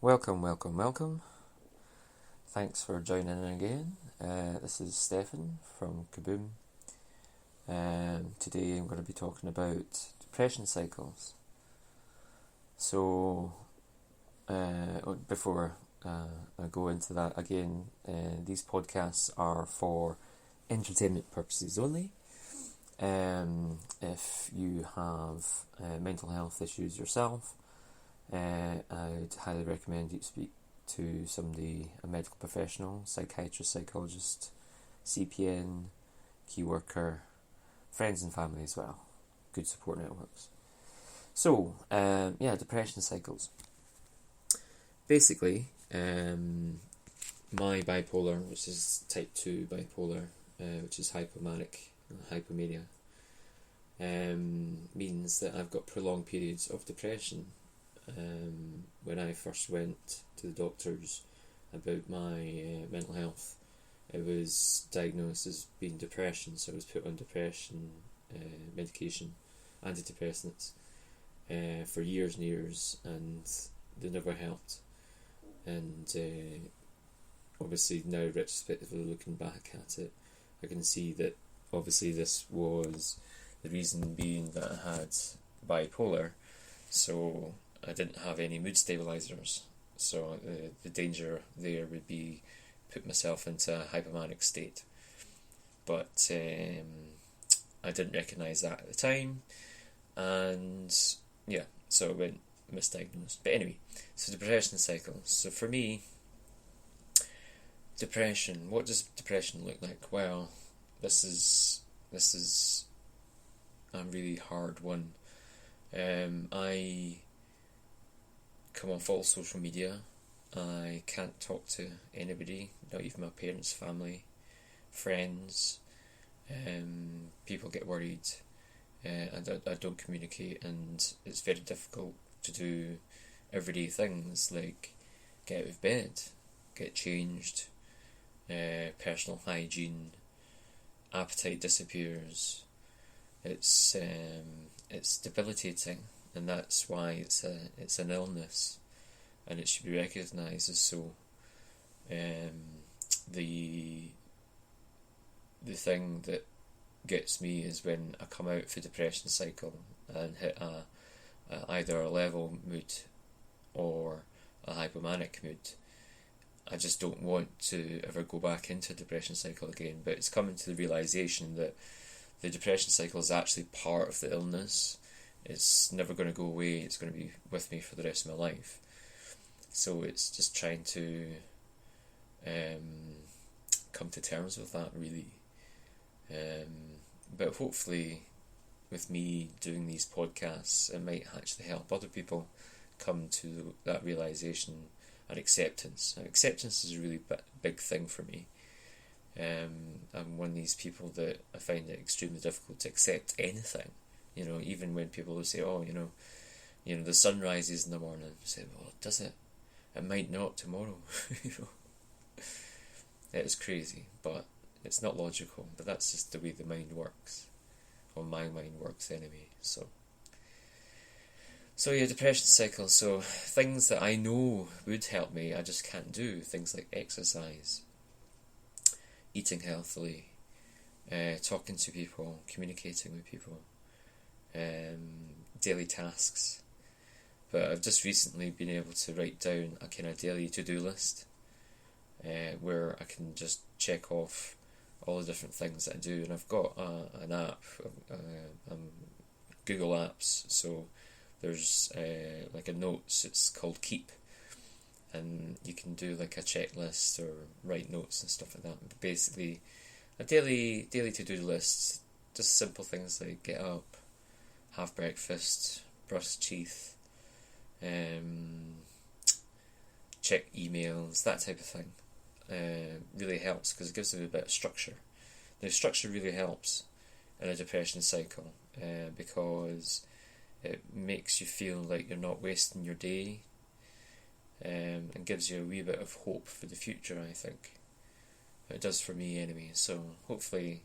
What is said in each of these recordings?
Welcome. Thanks for joining in again. This is Stefan from Kaboom. Today I'm going to be talking about depression cycles. So, before I go into that again, these podcasts are for entertainment purposes only. If you have mental health issues yourself, I'd highly recommend you speak to somebody, a medical professional, psychiatrist, psychologist, CPN, key worker, friends and family as well. Good support networks. So, depression cycles. Basically, my bipolar, which is type 2 bipolar, which is hypomania, means that I've got prolonged periods of depression. When I first went to the doctors about my mental health, it was diagnosed as being depression, so I was put on depression medication, antidepressants, for years and years, and they never helped. And obviously now, retrospectively looking back at it, I can see that obviously this was the reason being that I had bipolar, so I didn't have any mood stabilizers, so the danger there would be put myself into a hypomanic state. But I didn't recognise that at the time, and so I went misdiagnosed. But anyway, so depression cycle. So for me, depression. What does depression look like? Well, this is a really hard one. I come off all social media. I can't talk to anybody, not even my parents, family, friends. People get worried. I don't communicate, and it's very difficult to do everyday things like get out of bed, get changed, personal hygiene. Appetite disappears. It's debilitating, and that's why it's an illness, and it should be recognised as so. The thing that gets me is when I come out for depression cycle and hit either a level mood or a hypomanic mood. I just don't want to ever go back into a depression cycle again, but it's coming to the realisation that the depression cycle is actually part of the illness. It's never going to go away. It's going to be with me for the rest of my life. So it's just trying to come to terms with that, really. But hopefully, with me doing these podcasts, it might actually help other people come to that realisation and acceptance. And acceptance is a really big thing for me. I'm one of these people that I find it extremely difficult to accept anything. Even when people will say, the sun rises in the morning. I say, well, does it? It might not tomorrow. It is crazy, but it's not logical. But that's just the way the mind works, or my mind works anyway. So depression cycle. So things that I know would help me, I just can't do. Things like exercise, eating healthily, talking to people, communicating with people, daily tasks. But I've just recently been able to write down a kind of daily to-do list, where I can just check off all the different things that I do. And I've got an app, Google Apps, so there's like a notes, it's called Keep, and you can do like a checklist or write notes and stuff like that. But basically, a daily to-do list, just simple things like get up, have breakfast, brush teeth, check emails, that type of thing. Really helps because it gives them a bit of structure. Now, structure really helps in a depression cycle, because it makes you feel like you're not wasting your day, and gives you a wee bit of hope for the future, I think. It does for me anyway, so hopefully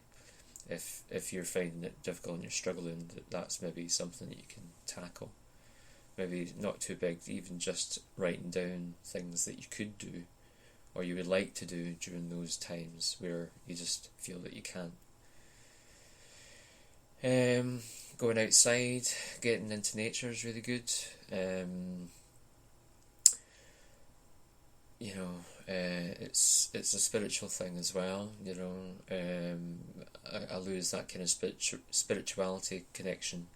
if you're finding it difficult and you're struggling, that's maybe something that you can tackle. maybe not too big, even just writing down things that you could do or you would like to do during those times where you just feel that you can't. Going outside, getting into nature is really good. It's a spiritual thing as well. I lose that kind of spirituality connection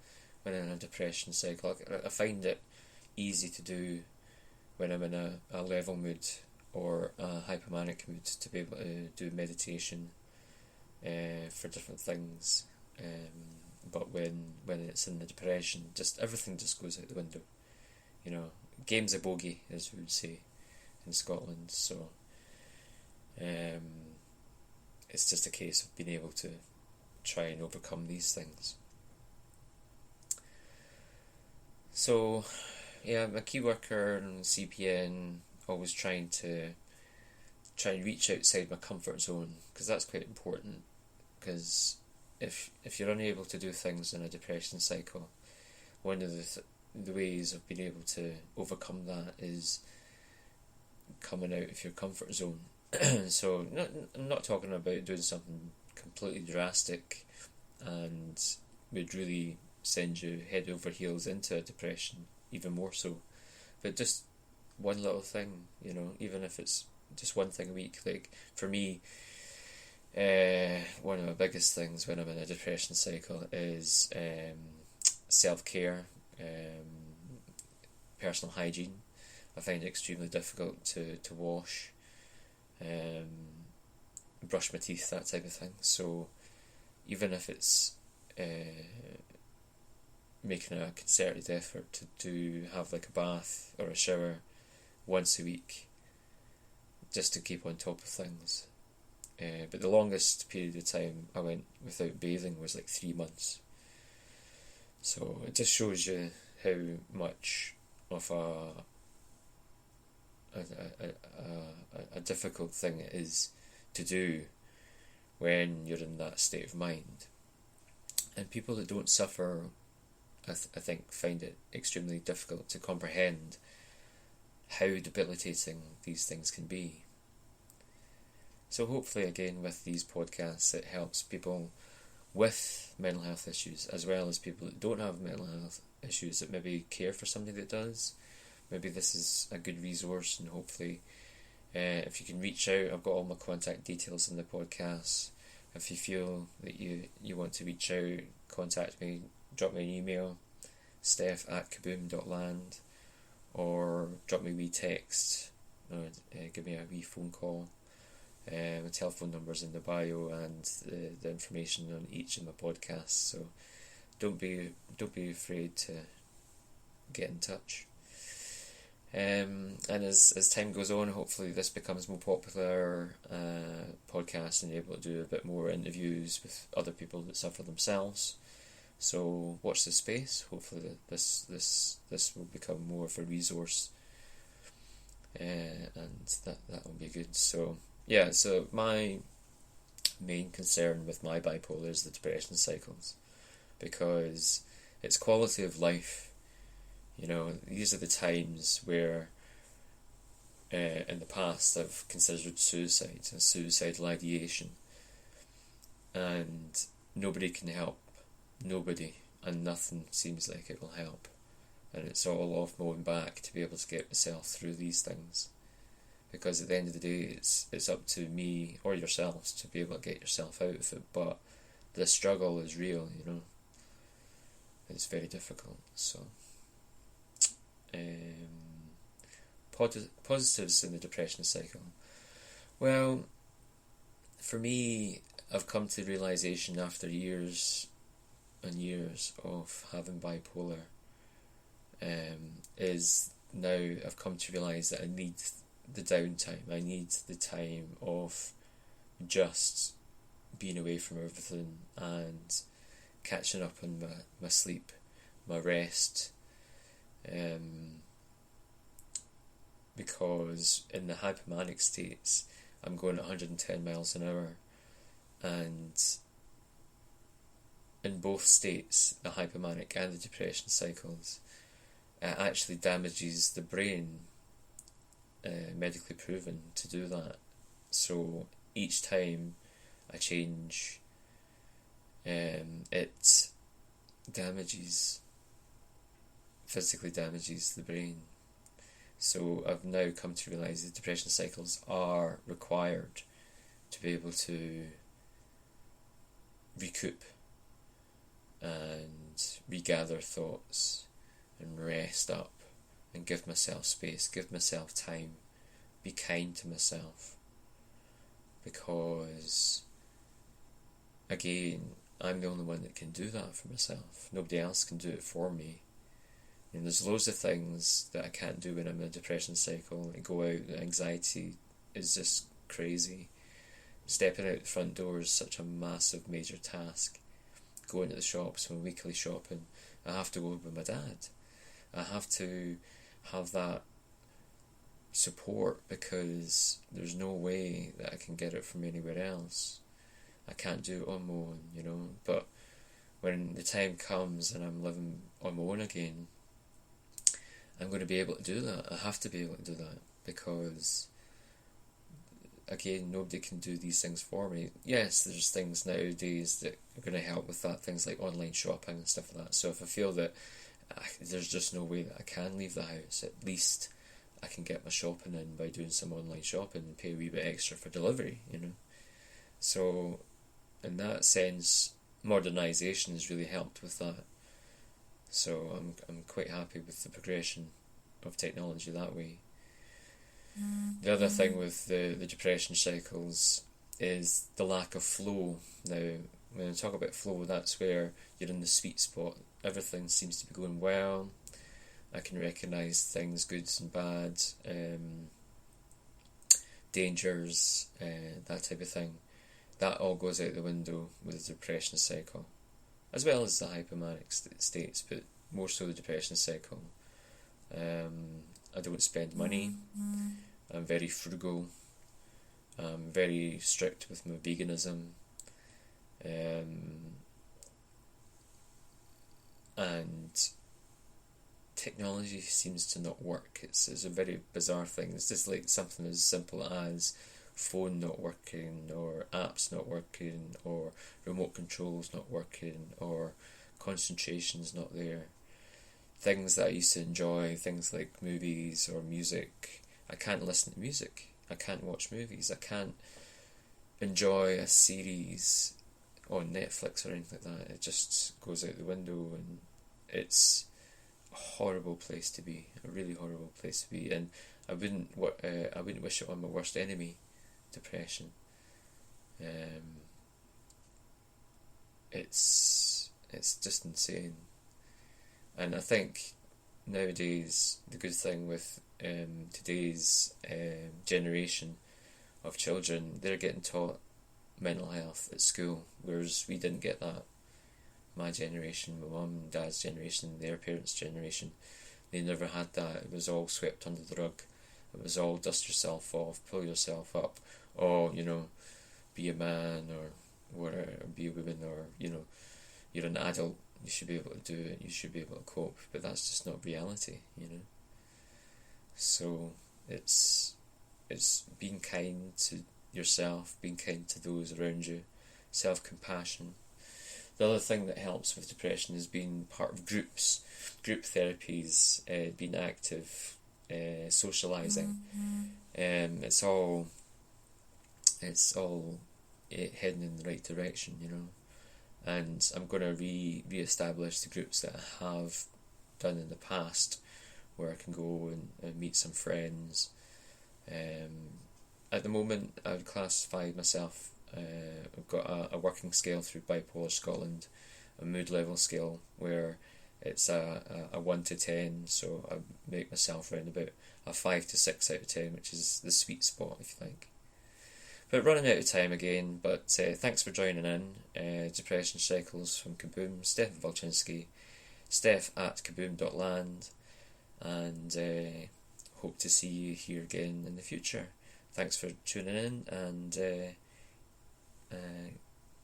when I'm in a depression cycle. I find it easy to do when I'm in a level mood or a hypomanic mood to be able to do meditation for different things. But when it's in the depression, just everything just goes out the window. Game's a bogey, as we would say in Scotland. So it's just a case of being able to try and overcome these things. So I'm a key worker and CPN, always trying to reach outside my comfort zone, because that's quite important. Because if you're unable to do things in a depression cycle, one of the ways of being able to overcome that is coming out of your comfort zone. So I'm not talking about doing something completely drastic and would really send you head over heels into a depression, even more so. But just one little thing, even if it's just one thing a week. Like for me, one of the biggest things when I'm in a depression cycle is self-care, personal hygiene. I find it extremely difficult to wash, brush my teeth, that type of thing. So even if it's making a concerted effort to have like a bath or a shower once a week, just to keep on top of things. But the longest period of time I went without bathing was like 3 months. So it just shows you how much of a difficult thing it is to do when you're in that state of mind. And people that don't suffer, I think, find it extremely difficult to comprehend how debilitating these things can be. So hopefully, again, with these podcasts, it helps people with mental health issues, as well as people that don't have mental health issues that maybe care for somebody that does. Maybe this is a good resource, and hopefully if you can reach out, I've got all my contact details in the podcast. If you feel that you want to reach out, contact me, drop me an email, steph@kaboom.land, or drop me a wee text, or give me a wee phone call. My telephone number's in the bio and the information on each of my podcasts, so don't be afraid to get in touch. And as time goes on, hopefully this becomes more popular podcast, and able to do a bit more interviews with other people that suffer themselves. So watch this space. Hopefully this will become more of a resource, and that will be good. So my main concern with my bipolar is the depression cycles, because it's quality of life. These are the times where in the past I've considered suicide and suicidal ideation, and nobody can help. Nobody, and nothing seems like it will help. And it's all off my own back to be able to get myself through these things. Because at the end of the day, it's up to me or yourselves to be able to get yourself out of it. But the struggle is real, It's very difficult. So, positives in the depression cycle. Well, for me, I've come to the realisation after years and years of having bipolar, is now I've come to realise that I need the downtime. I need the time of just being away from everything and catching up on my sleep, my rest, because in the hypomanic states I'm going at 110 miles an hour, and in both states, the hypomanic and the depression cycles, it actually damages the brain, medically proven to do that. So each time I change, it physically damages the brain. So I've now come to realise that depression cycles are required to be able to recoup and regather thoughts and rest up and give myself space, give myself time, be kind to myself. Because, again, I'm the only one that can do that for myself. Nobody else can do it for me. And there's loads of things that I can't do when I'm in a depression cycle. I go out, the anxiety is just crazy. Stepping out the front door is such a massive, major task. Going to the shops, when weekly shopping, I have to go with my dad. I have to have that support because there's no way that I can get it from anywhere else. I can't do it on my own, you know. But when the time comes and I'm living on my own again, I'm going to be able to do that. I have to be able to do that because, again, nobody can do these things for me. Yes, there's things nowadays that are going to help with that, things like online shopping and stuff like that. So if I feel that there's just no way that I can leave the house, at least I can get my shopping in by doing some online shopping and pay a wee bit extra for delivery, you know. So in that sense, modernisation has really helped with that. So I'm quite happy with the progression of technology that way. The other thing with the depression cycles is the lack of flow. Now, when I talk about flow, that's where you're in the sweet spot. Everything seems to be going well. I can recognise things, good and bad, dangers, that type of thing. That all goes out the window with the depression cycle, as well as the hypomanic states, but more so the depression cycle. I don't spend money. I'm very frugal. I'm very strict with my veganism. And technology seems to not work. It's a very bizarre thing. It's just like something as simple as phone not working, or apps not working, or remote controls not working, or concentration's not there. Things that I used to enjoy, things like movies or music, I can't listen to music. I can't watch movies. I can't enjoy a series on Netflix or anything like that. It just goes out the window, and it's a horrible place to be. A really horrible place to be. And I wouldn't wish it on my worst enemy, depression. It's just insane. And I think nowadays the good thing with today's generation of children, they're getting taught mental health at school, whereas we didn't get that. My generation, my mum and dad's generation, their parents' generation, they never had that. It was all swept under the rug. It was all dust yourself off, pull yourself up, or, you know, be a man, or whatever, or be a woman, or, you know, you're an adult, you should be able to do it, you should be able to cope, but that's just not reality, you know. So it's being kind to yourself, being kind to those around you, self-compassion. The other thing that helps with depression is being part of groups, group therapies, being active, socialising. It's all heading in the right direction, you know. And I'm going to re-establish the groups that I have done in the past, where I can go and meet some friends. At the moment, I would classify myself, I've got a working scale through Bipolar Scotland, a mood level scale, where it's a 1 to 10, so I make myself around about a 5 to 6 out of 10, which is the sweet spot, if you like. But running out of time again, but thanks for joining in. Depression Cycles from Kaboom, Stefan Walczynski, steph@kaboom.land, and hope to see you here again in the future. Thanks for tuning in, and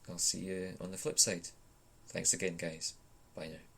I'll see you on the flip side. Thanks again, guys. Bye now.